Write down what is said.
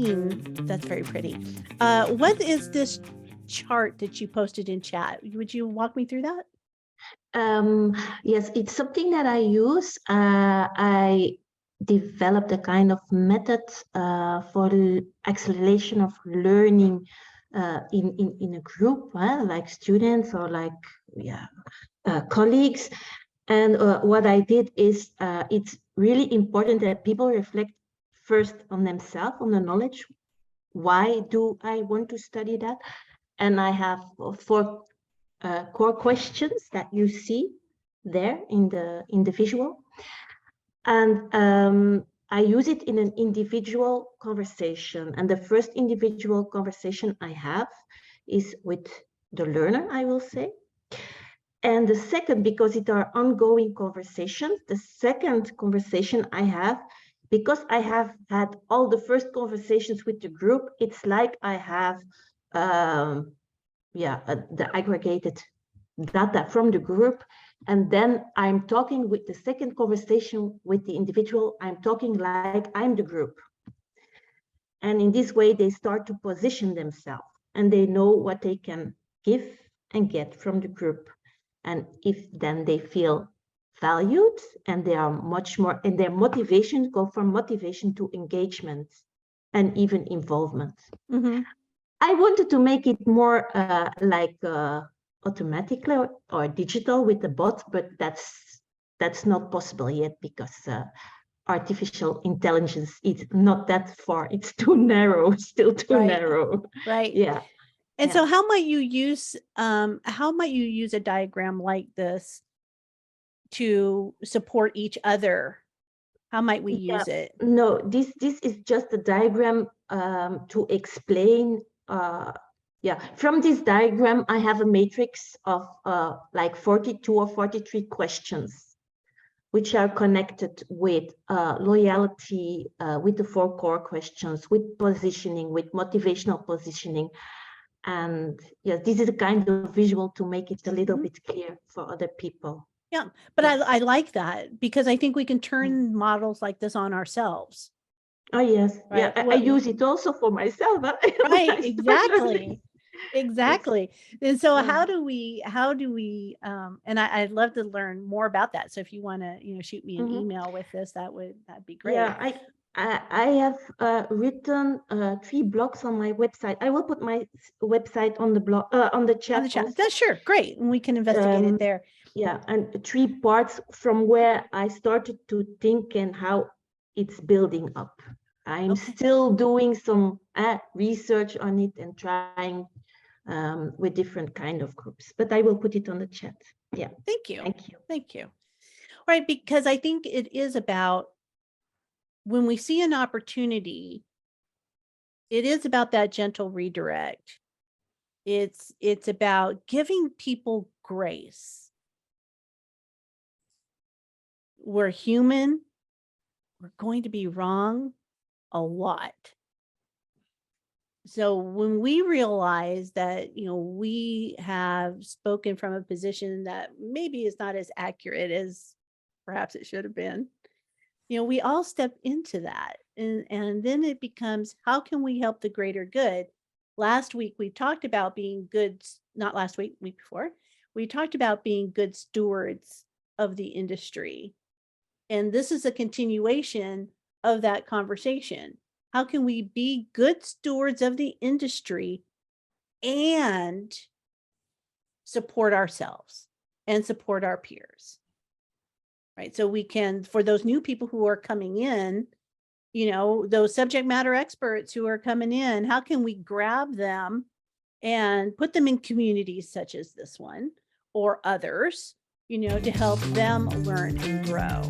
seen, that's very pretty. What is this chart that you posted in chat? Would you walk me through that? Yes, it's something that I use. I developed a kind of method for acceleration of learning in a group, like students or like colleagues. And what I did is it's really important that people reflect first on themselves, on the knowledge. Why do I want to study that? And I have 4 core questions that you see there in the visual. And I use it in an individual conversation. And the first individual conversation I have is with the learner, I will say. And the second, because it are ongoing conversations, the second conversation I have, because I have had all the first conversations with the group, it's like I have the aggregated data from the group. And then I'm talking with the second conversation with the individual, I'm talking like I'm the group. And in this way, they start to position themselves and they know what they can give and get from the group. And if then they feel valued and they are much more, and their motivation go from motivation to engagement and even involvement. Mm-hmm. I wanted to make it more automatically or digital with the bot, but that's not possible yet because artificial intelligence is not that far. It's too narrow, still too narrow. Right. Yeah. And so how might you use a diagram like this to support each other? How might we use it? No, this is just a diagram to explain. From this diagram, I have a matrix of like 42 or 43 questions, which are connected with loyalty, with the 4 core questions, with positioning, with motivational positioning. And yes, this is a kind of visual to make it a little bit clear for other people. Yeah, but I like that because I think we can turn models like this on ourselves. Oh, yes. Right. Yeah, I use it also for myself. Right, exactly. And so how do we, and I'd love to learn more about that. So if you want to, shoot me an email with this, that'd be great. Yeah, I have written 3 blogs on my website. I will put my website on the blog, on the chat. That's sure. Great. And we can investigate it there. Yeah, and 3 parts from where I started to think and how it's building up. I'm still doing some research on it and trying with different kind of groups, but I will put it on the chat. Yeah. Thank you. Thank you. Right, because I think it is about when we see an opportunity, it is about that gentle redirect. It's about giving people grace. We're human. We're going to be wrong a lot. So when we realize that, we have spoken from a position that maybe is not as accurate as perhaps it should have been, we all step into that. And then it becomes, how can we help the greater good? Last week, we talked about being good, not last week, week before, we talked about being good stewards of the industry. And this is a continuation of that conversation. How can we be good stewards of the industry and support ourselves and support our peers? Right. So we can, for those new people who are coming in, those subject matter experts who are coming in, how can we grab them and put them in communities such as this one or others, to help them learn and grow?